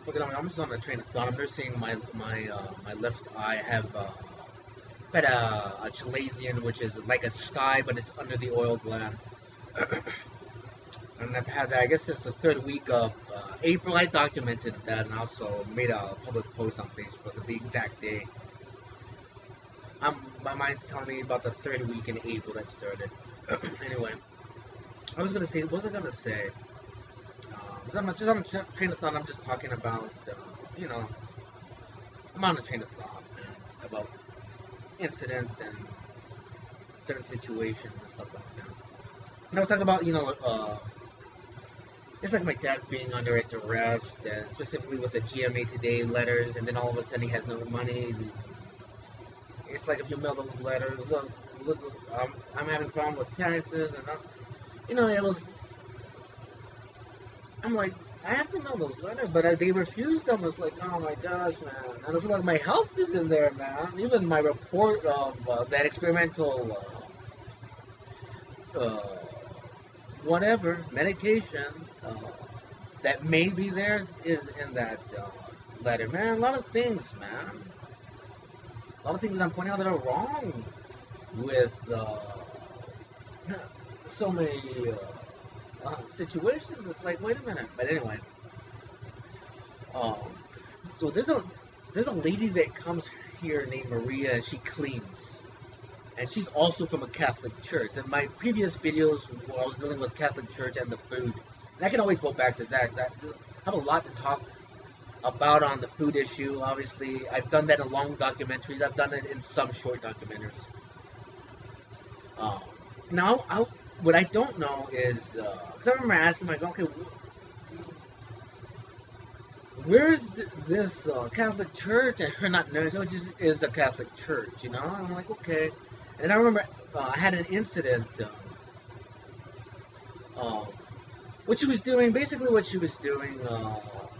Okay, I'm just on a train of thought. I'm nursing my left eye. I have had a chalazion, which is like a sty, but it's under the oil gland. And I've had that. I guess it's the third week of April. I documented that and also made a public post on Facebook of the exact day. My mind's telling me about the third week in April that started. Anyway, I was gonna say, what was I gonna say? 'Cause I'm just on a train of thought. I'm just talking about, you know, I'm on a train of thought, man, about incidents and certain situations and stuff like that. And I was talking about, it's like my dad being under arrest, and specifically with the GMA Today letters, and then all of a sudden he has no money. It's like if you mail those letters, look, I'm having problem with taxes, and it was. I'm like, I have to mail those letters, but they refused them. It's like, oh my gosh, man, and it's like my health is in there, man. Even my report of that experimental, uh, whatever medication. That may be there is in that letter, man. A lot of things, man. A lot of things that I'm pointing out that are wrong with so many situations. It's like, wait a minute. But anyway, um, so there's a lady that comes here named Maria, and she cleans, and she's also from a Catholic church. In my previous videos, where I was dealing with Catholic church and the food, and I can always go back to that because I have a lot to talk about on the food issue. Obviously, I've done that in long documentaries. I've done it in some short documentaries. Um, now, what I don't know is because I remember asking myself, okay, where's this Catholic church? And her not knowing, so it just is a Catholic church, you know? And I'm like, okay. And I remember I had an incident. What she was doing, basically what she was doing,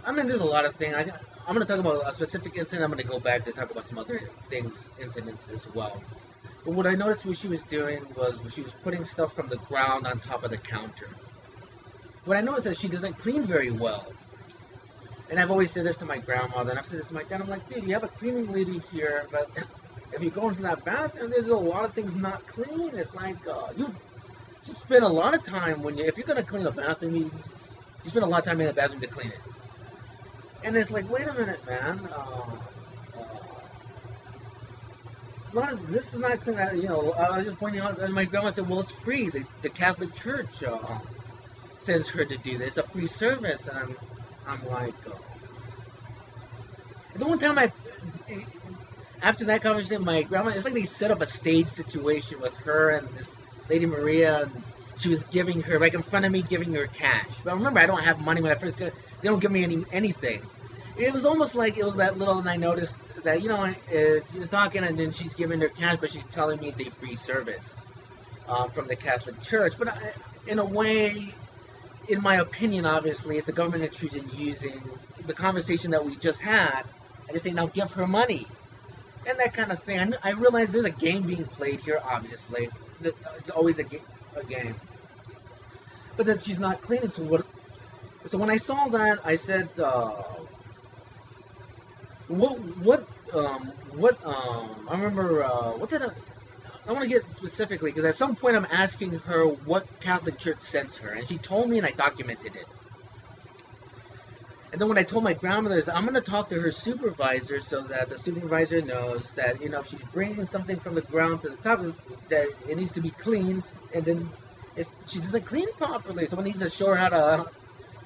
I mean, there's a lot of things. I'm going to talk about a specific incident. I'm going to go back to talk about some other things, incidents as well. But what I noticed what she was doing was she was putting stuff from the ground on top of the counter. What I noticed is that she doesn't clean very well. And I've always said this to my grandmother, and I've said this to my dad. I'm like, dude, you have a cleaning lady here, but if you go into that bathroom, there's a lot of things not clean. It's like, you spend a lot of time if you're going to clean a bathroom, you spend a lot of time in the bathroom to clean it. And it's like, wait a minute, man. This is not clean. I was just pointing out, and my grandma said, well, it's free. The Catholic Church sends her to do this. It's a free service. And I'm like, the one time after that conversation, my grandma, it's like they set up a stage situation with her and this Lady Maria, and she was giving her, like in front of me, giving her cash. But remember, I don't have money when I first got. They don't give me anything. It was almost like it was that little, and I noticed that, she's talking, and then she's giving her cash, but she's telling me it's a free service from the Catholic Church. But in a way, in my opinion, obviously, it's the government intrusion using the conversation that we just had, and just saying, now give her money. And that kind of thing. I realize there's a game being played here, obviously. It's always a game. But that she's not cleaning. So when I saw that, I said, I remember, I want to get specifically, because at some point I'm asking her what Catholic church sends her, and she told me, and I documented it. And then when I told my grandmother, I'm going to talk to her supervisor so that the supervisor knows that, if she's bringing something from the ground to the top, that it needs to be cleaned, and then she doesn't clean properly. Someone needs to show her how to,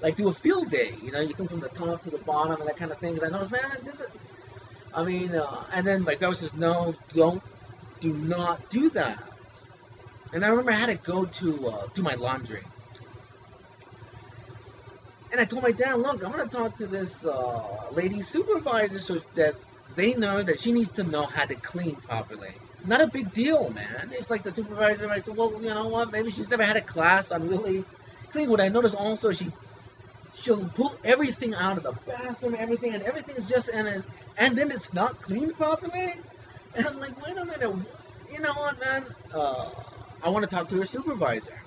like, do a field day. You come from the top to the bottom and that kind of thing. Because I noticed, man, and then my grandma says, no, do not do that. And I remember I had to go to do my laundry. And I told my dad, look, I'm going to talk to this lady supervisor so that they know that she needs to know how to clean properly. Not a big deal, man. It's like the supervisor, I said, well, you know what, maybe she's never had a class on really clean. What I noticed also, she'll pull everything out of the bathroom, and everything is just and then it's not cleaned properly. And I'm like, wait a minute, you know what, man? I want to talk to her supervisor.